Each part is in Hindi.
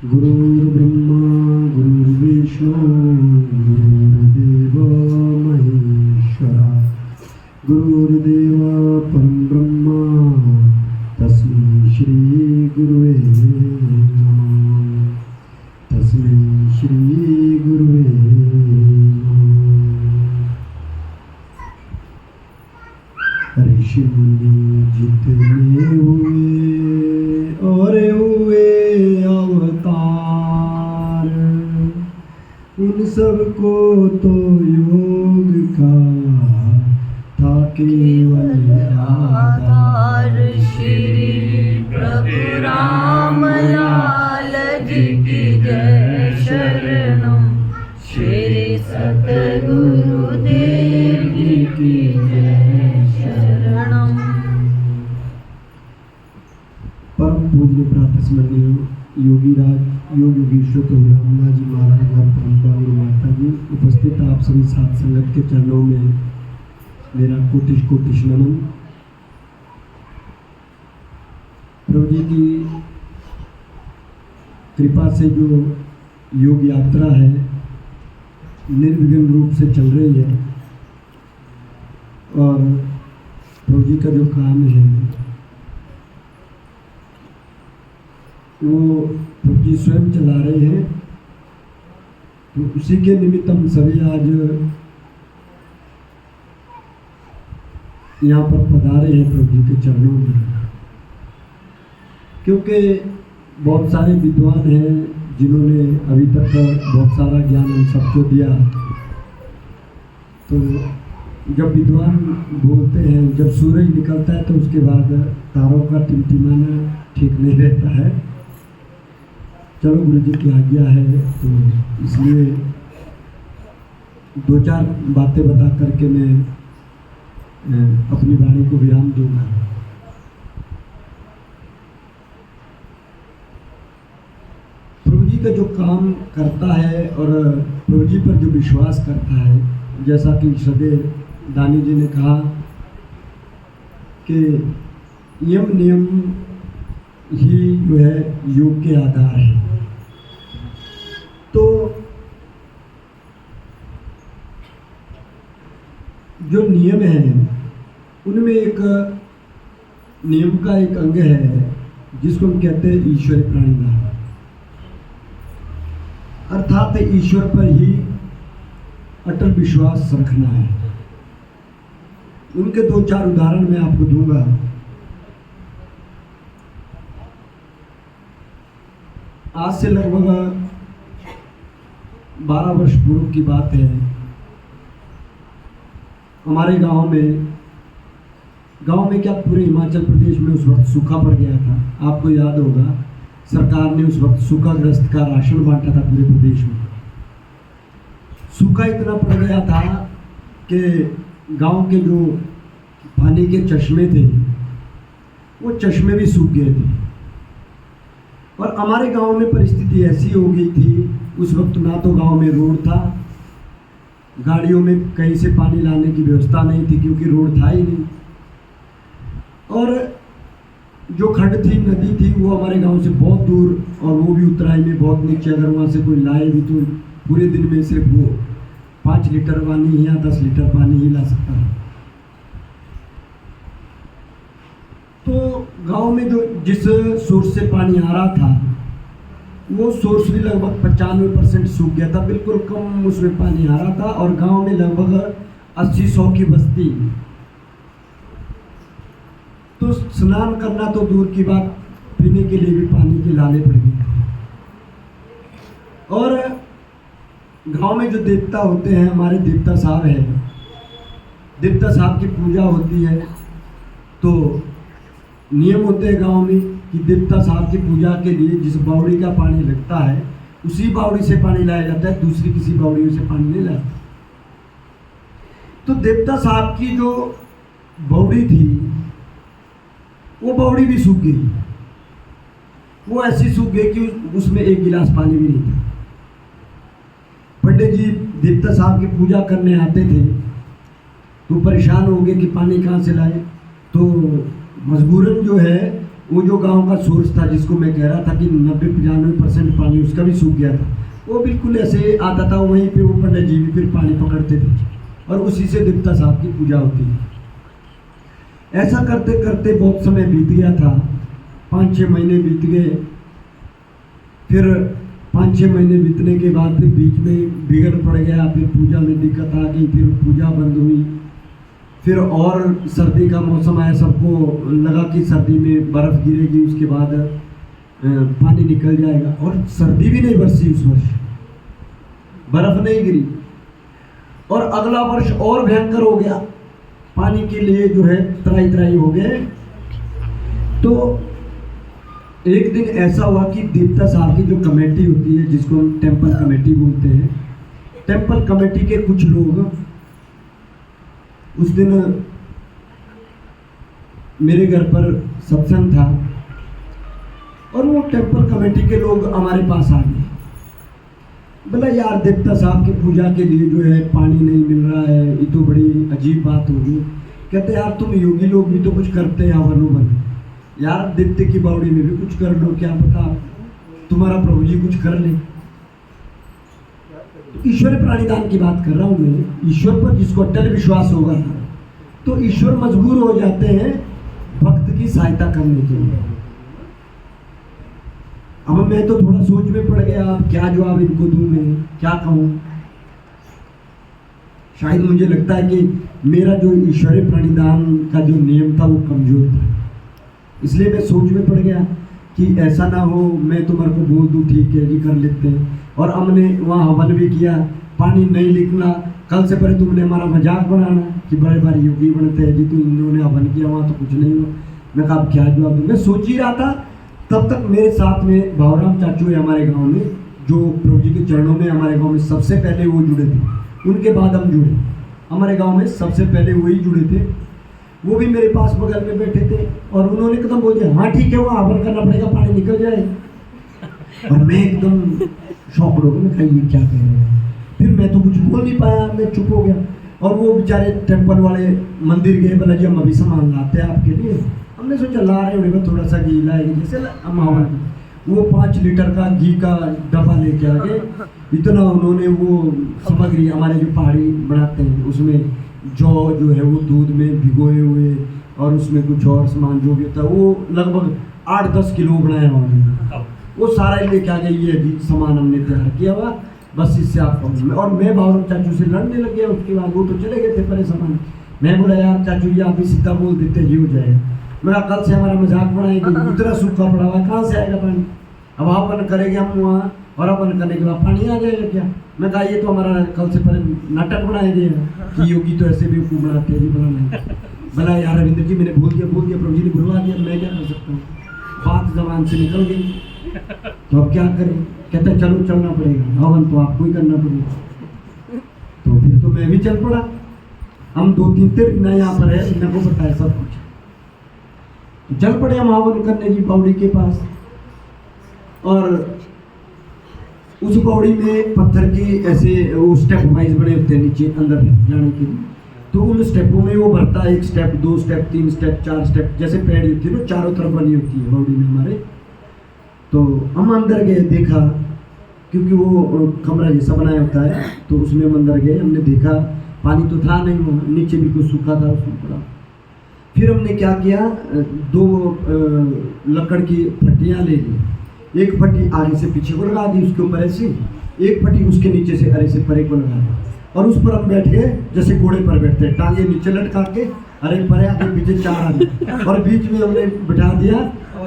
गुरुर्ब्रह्मा गुरुर्विष्णु गुरुर्देवो महेश्वरा गुरुर्देव परब्रह्मा तस्मै श्री गुरुवे नमः तस्मै श्री गुरुवे नमः। ऋषि मुनि जितने हुए और हुए अवतार, उन सबको तो योग का था केवल आधार। श्री प्रभु राम लाल जी की जय शरणम, श्री सतगुरु देव जी की जय शरणम। परम पूज्य प्रातः स्मरणीय योगी राज योग योगेश्वर प्रभु रामदास जी महाराज और परंपरा गुरु माता जी, उपस्थित आप सभी साथ संगत के चरणों में मेरा कोटिश कोटिश नमन। प्रभु जी की कृपा से जो योग यात्रा है निर्विघ्न रूप से चल रही है और प्रभु जी का जो काम है वो प्रभु जी स्वयं चला रहे हैं। तो उसी के निमित्त हम सभी आज यहाँ पर पधारे हैं प्रभु जी के चरणों में, क्योंकि बहुत सारे विद्वान हैं जिन्होंने अभी तक बहुत सारा ज्ञान हम सबको दिया। तो जब विद्वान बोलते हैं, जब सूरज निकलता है तो उसके बाद तारों का टिमटिमाना ठीक नहीं रहता है। चलो गुरु जी की आज्ञा है तो इसलिए दो चार बातें बता करके मैं अपनी वाणी को विराम दूंगा। प्रभु जी का जो काम करता है और प्रभु जी पर जो विश्वास करता है, जैसा कि सदैव दानी जी ने कहा कि यम नियम ही जो है योग के आधार है। तो जो नियम है उनमें एक नियम का एक अंग है जिसको हम कहते हैं ईश्वरी प्राणिनाम, अर्थात ईश्वर पर ही अटल विश्वास रखना है। उनके दो चार उदाहरण मैं आपको दूंगा। आज से लगभग 12 वर्ष पूर्व की बात है। हमारे गांव में क्या पूरे हिमाचल प्रदेश में उस वक्त सूखा पड़ गया था। आपको याद होगा सरकार ने उस वक्त सूखाग्रस्त का राशन बांटा था पूरे प्रदेश में। सूखा इतना पड़ गया था कि गांव के जो पानी के चश्मे थे वो चश्मे भी सूख गए थे। और हमारे गांव में परिस्थिति ऐसी हो गई थी, उस वक्त ना तो गांव में रोड था, गाड़ियों में कहीं से पानी लाने की व्यवस्था नहीं थी क्योंकि रोड था ही नहीं। और जो खड्ड थी, नदी थी, वो हमारे गांव से बहुत दूर और वो भी उतराई में बहुत नीचे। अगर वहाँ से कोई लाए भी तो पूरे दिन में सिर्फ वो 5 लीटर पानी या 10 लीटर पानी ही ला सकता है। तो गांव में जो जिस सोर्स से पानी आ रहा था वो सोर्स भी लगभग 95% सूख गया था, बिल्कुल कम उसमें पानी आ रहा था। और गांव में लगभग 80-100 की बस्ती। तो स्नान करना तो दूर की बात, पीने के लिए भी पानी की लाले पड़ गई। और गांव में जो देवता होते हैं, हमारे देवता साहब हैं, देवता साहब की पूजा होती है। तो नियम होते हैं गांव में कि देवता साहब की पूजा के लिए जिस बावड़ी का पानी लगता है उसी बावड़ी से पानी लाया जाता है, दूसरी किसी बावड़ी से पानी नहीं लाया। तो देवता साहब की जो बावड़ी थी वो बावड़ी भी सूख गई। वो ऐसी सूख गई कि उसमें एक गिलास पानी भी नहीं था। पंडित जी देवता साहब की पूजा करने आते थे तो परेशान हो गए कि पानी कहाँ से लाए। तो मजबूरन जो है वो जो गांव का सोर्स था जिसको मैं कह रहा था कि 90-95% पानी उसका भी सूख गया था, वो बिल्कुल ऐसे आता था वहीं पे वो पंडित जी भी फिर पानी पकड़ते थे और उसी से देवता साहब की पूजा होती है। ऐसा करते करते बहुत समय बीत गया था, 5-6 महीने बीत गए। फिर 5-6 महीने बीतने के बाद फिर बीच में बिगड़ पड़ गया, फिर पूजा में दिक्कत आ गई, फिर पूजा बंद हुई। फिर और सर्दी का मौसम आया, सबको लगा कि सर्दी में बर्फ़ गिरेगी, उसके बाद पानी निकल जाएगा, और सर्दी भी नहीं बरसी उस वर्ष, बर्फ़ नहीं गिरी। और अगला वर्ष और भयंकर हो गया, पानी के लिए जो है त्राही त्राही हो गए। तो एक दिन ऐसा हुआ कि देवता साहब की जो कमेटी होती है, जिसको हम टेम्पल कमेटी बोलते हैं, टेम्पल कमेटी के कुछ लोग उस दिन मेरे घर पर सत्संग था, और वो टेम्पल कमेटी के लोग हमारे पास आ गए। बोला यार देवता साहब की पूजा के लिए जो है पानी नहीं मिल रहा है, ये तो बड़ी अजीब बात होगी। कहते यार तुम योगी लोग भी तो कुछ करते हैं वनोवन, यार देवते की बावड़ी में भी कुछ कर लो, क्या पता तुम्हारा प्रभु जी कुछ कर ले। ईश्वर प्राणीदान की बात कर रहा हूँ मैं। ईश्वर पर जिसको अटल विश्वास होगा तो ईश्वर मजबूर हो जाते हैं भक्त की सहायता करने के लिए। अब मैं तो थोड़ा सोच में पड़ गया, अब क्या जवाब इनको दूं, मैं क्या कहूँ। शायद मुझे लगता है कि मेरा जो ईश्वरीय प्रणिधान का जो नियम था वो कमजोर था, इसलिए मैं सोच में पड़ गया कि ऐसा ना हो मैं तुम्हारे को बोल दूं ठीक है जी कर लेते हैं। और हमने वहाँ हवन भी किया, पानी नहीं लिखना, कल से पहले तुमने हमारा मजाक बनाना कि बड़े बार योगी बनते हैं जी, तो इन्होंने हवन किया वहाँ तो कुछ नहीं हुआ। मैं कहा अब क्या जवाब दूँ, मैं सोच ही रहा था। तब तक मेरे साथ में भावराम चाचू है हमारे गांव में, जो प्रभु जी के चरणों में हमारे गांव में सबसे पहले वो जुड़े थे, उनके बाद हम जुड़े। हमारे गांव में सबसे पहले वही जुड़े थे, वो भी मेरे पास बगल में बैठे थे, और उन्होंने एकदम बोल दिया हाँ ठीक है वहाँ हवन करना पड़ेगा, पानी निकल जाए। और मैं एकदम शॉक हो गया, मैं कहा ये क्या कह रहे हैं। फिर मैं तो कुछ बोल नहीं पाया, मैं चुप हो गया। और वो बेचारे टेम्पल वाले मंदिर गए, बोला जी हम अभी सामान लाते हैं आपके लिए। हमने सोचा ला रहे होंगे, थोड़ा सा घी लाएंगे जैसे हम हवन। वो 5 लीटर का घी का डब्बा लेके आ गए। इतना उन्होंने वो सामग्री हमारे जो पहाड़ी बनाते हैं उसमें जौ जो है वो दूध में भिगोए हुए, और उसमें कुछ और सामान जो भी होता है वो लगभग 8-10 किलो बनाया उन्होंने, वो सारा लेके आ गए। ये अजीब सामान हमने तैयार किया हुआ, बस इससे आप। और मैं भावराम चाचू से लड़ने लग गया। उसके बाद वो तो चले गए थे परेशान। मैं बोला यार चाचू जी आप भी सीधा बोल देते ही हो जाएगा। मेरा कल से हमारा मजाक बनाएगी, इतना सूखा पड़ा हुआ कहाँ से आएगा पानी, अब अपन करेंगे हम वहाँ, और अपन करने के बाद पानी आ जाएगा क्या। मैं कहा ये तो हमारा कल से पहले नाटक बनाएंगे कि योगी तो ऐसे भी बनाते हैं बनाना। बोला यार रविंद्र जी मैंने बोल दिया प्रभु जी ने बुलवा दिया, मैं क्या कर सकता हूँ, बात जबान से निकल गई, तो अब क्या करें। कहते चलो चलना पड़ेगा, हवन तो आपको ही करना पड़ेगा। तो फिर तो मैं भी चल पड़ा। हम 2-3 दिन यहाँ पर है, इनको बताया सब कुछ। चल पड़े हम हवन करने की पौड़ी के पास। और उस पौड़ी में पत्थर की ऐसे वो स्टेप वाइज बने होते हैं नीचे अंदर जाने के लिए, तो उन स्टेपों में वो भरता है 1 स्टेप 2 स्टेप 3 स्टेप 4 स्टेप, जैसे पैड़ी होती है ना चारों तरफ बनी होती है पौड़ी में हमारे। तो हम अंदर गए, देखा क्योंकि वो कमरा जैसा बनाया होता है, तो उसमें हम अंदर गए। हमने देखा पानी तो था नहीं, वो नीचे बिल्कुल सूखा था उसमें पड़ा। फिर हमने क्या किया, 2 लकड़ की फट्टियाँ ले ली, एक फट्टी आगे से पीछे को लगा दी उसके ऊपर ऐसे, एक फट्टी उसके नीचे से अरे से परे को लगा दी, और उस पर हम बैठ गए जैसे घोड़े पर बैठते हैं, टांगे नीचे लटका के, अरे परे आगे पीछे 4 आदमी, और बीच में हमने बिठा दिया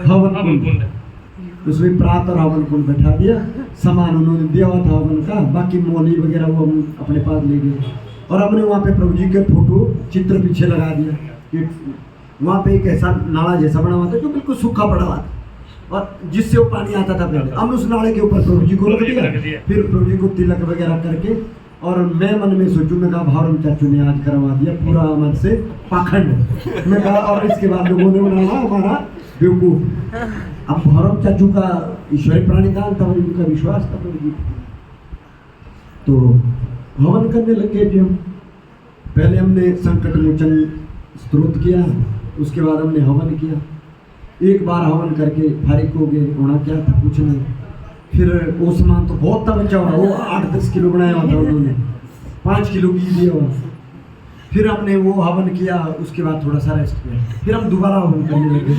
हवन कुंड। उसमें प्रात और हवन कुंड बैठा दिया। सामान उन्होंने दिया हुआ था हवन का, बाकी मौली वगैरह वो हम अपने पास ले गए। और हमने वहाँ पे प्रभु जी के फोटो चित्र पीछे लगा दिया कि वहाँ पे एक ऐसा नाला जैसा बना हुआ था जो बिल्कुल सूखा पड़ा हुआ था, और जिससे वो पानी आता था पहले। हमने उस नाले के ऊपर प्रभु जी को रख दिया, फिर प्रभु जी को तिलक वगैरह करके। और मैं मन में सोचूं, मैं कहा भावराम चाचू ने आज करवा दिया पूरा मन से पाखंड। मैं कहा और इसके बाद लोगों ने बनाना हमारा बेवकूफ। अब भावराम चाचू का ईश्वरीय प्राणिदान था, उनका विश्वास था प्रभु जी। तो हवन करने लगे थे हम। पहले हमने संकट मोचन स्तोत्र किया, उसके बाद हमने हवन किया। एक बार हवन करके फारिग हो गए, होना क्या था कुछ नहीं। फिर वो सामान तो बहुत था बचा हुआ, वो 8-10 किलो बनाया हुआ था उन्होंने, 5 किलो घी दिया हुआ। फिर हमने वो हवन किया, उसके बाद थोड़ा सा रेस्ट किया, फिर हम दोबारा हवन करने लगे।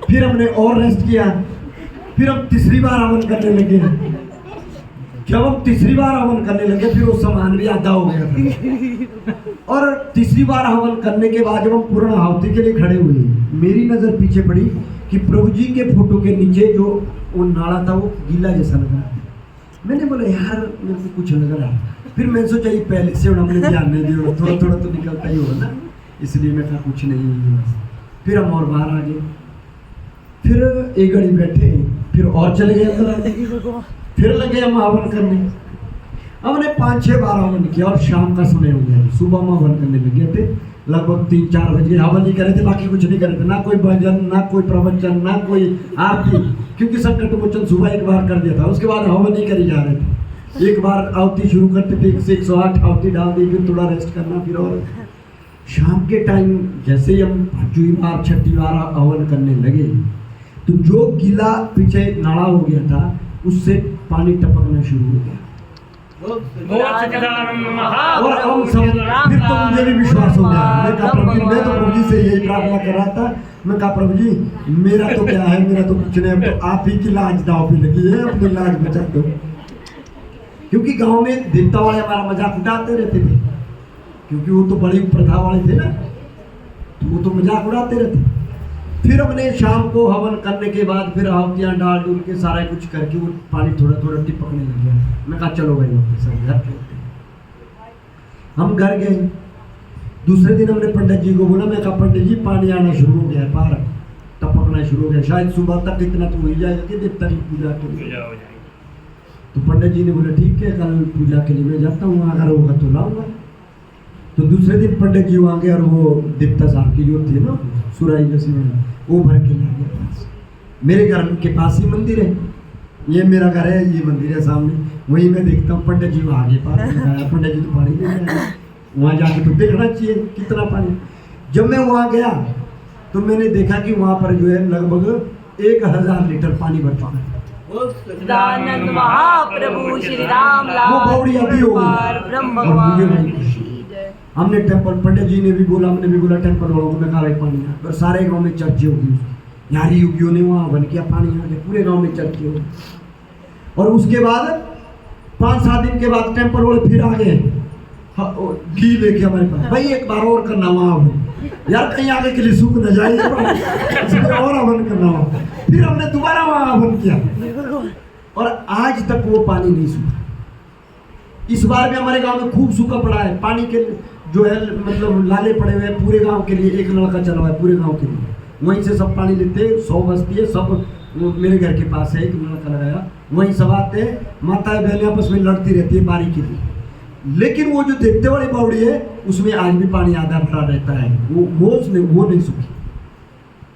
फिर हमने और रेस्ट किया, फिर हम तीसरी बार हवन करने लगे। जब हम तीसरी बार हवन करने लगे फिर वो सामान भी आधा हो गया था। और तीसरी बार हवन करने के बाद जब हम पूर्ण आहुति के लिए खड़े हुए, मेरी नज़र पीछे पड़ी कि प्रभु जी के फोटो के नीचे जो वो नाला था वो गीला जैसा लग रहा था। मैंने बोला यार मेरे को कुछ लग रहा है। फिर मैंने सोचा ये पहले से हमने ध्यान नहीं दिया, थोड़ा थोड़ा तो निकलता ही होगा ना, इसलिए मैं कहा कुछ नहीं। फिर हम और बाहर आ गए, फिर एक घड़ी बैठे, फिर और चले गए अंदर, फिर लगे हम हवन करने। हमने 5-6 बार हवन किया और शाम का समय हो गया। सुबह में हवन करने लगे थे, लगभग 3-4 बजे हवन ही करे थे, बाकी कुछ नहीं करे थे, ना कोई भजन, ना कोई प्रवचन, ना कोई आरती, क्योंकि संकट मोचन सुबह एक बार कर दिया था। उसके बाद हवन ही करी जा रहे थे। एक बार आहुति शुरू करते थे, 108 आहुति डाल दी, फिर थोड़ा रेस्ट करना, फिर और शाम के टाइम जैसे ही हम 5वीं बार 6ठी बार हवन करने लगे तो जो गीला पीछे नाला हो गया था उससे पानी टपकना शुरू हो गया। और हम सब फिर तो मुझे भी विश्वास हो गया। मैं कहा प्रभु जी, मैं तो प्रभु जी से यही प्रार्थना कर रहा था। मैं कहा प्रभु जी मेरा तो क्या है, मेरा तो कुछ नहीं, तो आप ही की लाज दाव पे लगी है, अपनी लाज बचा दो। क्योंकि गांव में देवता वाले हमारा मजाक उड़ाते रहते थे, क्योंकि वो तो बड़ी प्रथा वाले थे ना, तो वो तो मजाक उड़ाते रहते। फिर हमने शाम को हवन करने के बाद फिर आहुतियाँ डाल डूल के सारा कुछ करके वो पानी थोड़ा थोड़ा टिपकने लग गया। मैं कहा चलो भाई वापस घर चलते हैं। हम घर गए, दूसरे दिन हमने पंडित जी को बोला, मैं कहा पंडित जी पानी आना शुरू हो गया है, पार टपकना शुरू हो गया, शायद सुबह तक इतना तो हो ही जाएगा कि देवता की पूजा के लिए। तो पंडित जी ने बोला ठीक है, कल पूजा के लिए मैं जाता हूँ, अगर होगा तो लाऊंगा। तो दूसरे दिन पंडित जी वहाँ गए और वो देवता साहब की जो थी ना सुराई जैसी वो भर के ला गया पास। मेरे घर के पास ही मंदिर है, ये मेरा घर है, ये मंदिर है सामने, वहीं मैं देखता हूँ पंडित जी वहाँ आगे पास लगाया। पंडित जी तो पानी दे रहे हैं, वहाँ जाके तो देखना चाहिए कितना पानी। जब मैं वहाँ गया तो मैंने देखा कि वहाँ पर जो है लगभग 1000 लीटर पानी भर चुका है। सच्चिदानंद महाप्रभु श्री राम वो बौड़ी अभी हो गई। ब्रह्म और मुझे भगवान बड़ी खुशी। हमने टेम्पल, पंडित जी ने भी बोला, हमने भी बोला टेम्पल वालों को, मैं कहा भाई पानी आ, और सारे गांव में चर्चे होगी। यारी योगियों ने वहाँ बन किया, पानी आ गया, पूरे गांव में चर्चे हो। और उसके बाद 5-7 दिन के बाद टेम्पल वाले फिर आ गए घी लेके हमारे पास, भाई एक बार और करना वहाँ यार, कहीं आगे के लिए सूख न जाए, इसलिए और हवन करना वहाँ। फिर हमने दोबारा वहाँ हवन किया और आज तक वो पानी नहीं सूखा। इस बार भी हमारे गांव में खूब सूखा पड़ा है, पानी के जो है मतलब लाले पड़े हुए हैं पूरे गांव के लिए। एक नलका चला हुआ है पूरे गांव के लिए, वहीं से सब पानी लेते, 100 बस्ती है, सब मेरे घर के पास है, एक नलका लगाया, वहीं सब आते हैं, माताएं बहनें आपस में लड़ती रहती है पानी के लिए। लेकिन वो जो देखते वाली बावड़ी है उसमें आज भी पानी आधा भरा रहता है, वो नहीं सूखी,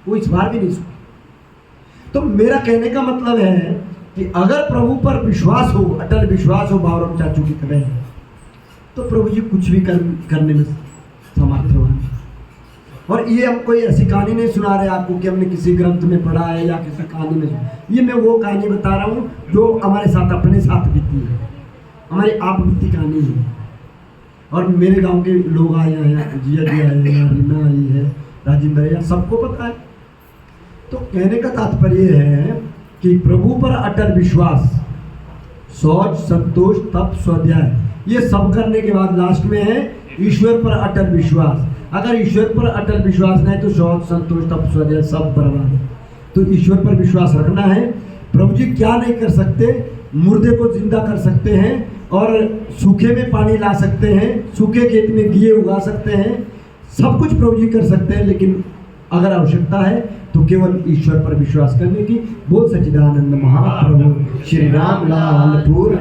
वो इस बार भी नहीं सूखी। तो मेरा कहने का मतलब है कि अगर प्रभु पर विश्वास हो, अटल विश्वास हो बावरम चाचू की तरह, तो प्रभु जी कुछ भी करने में समर्थ हो। और ये हम कोई ऐसी कहानी नहीं सुना रहे आपको कि हमने किसी ग्रंथ में पढ़ा है या किसी कहानी में, ये मैं वो कहानी बता रहा हूँ जो हमारे साथ अपने साथ बीती है, हमारी आप बीती कहानी है। और मेरे गांव के लोग आए हैं, जिया जी आए हैं, रीना आई है, राजेंद्र है, सबको पता है। तो कहने का तात्पर्य है कि प्रभु पर अटल विश्वास, शौच, संतोष, तप, स्वाध्याय, ये सब करने के बाद लास्ट में है ईश्वर पर अटल विश्वास। अगर ईश्वर पर अटल विश्वास नहीं तो शौच, संतोष, तप, स्वाध्याय सब बर्बाद है। तो ईश्वर पर विश्वास रखना है। प्रभु जी क्या नहीं कर सकते, मुर्दे को जिंदा कर सकते हैं और सूखे में पानी ला सकते हैं, सूखे खेत में घी उगा सकते हैं, सब कुछ प्रभु जी कर सकते हैं। लेकिन अगर आवश्यकता है तो केवल ईश्वर पर विश्वास करने की। बोल सच्चिदानंद महाप्रभु श्री राम लाल पूर्ण।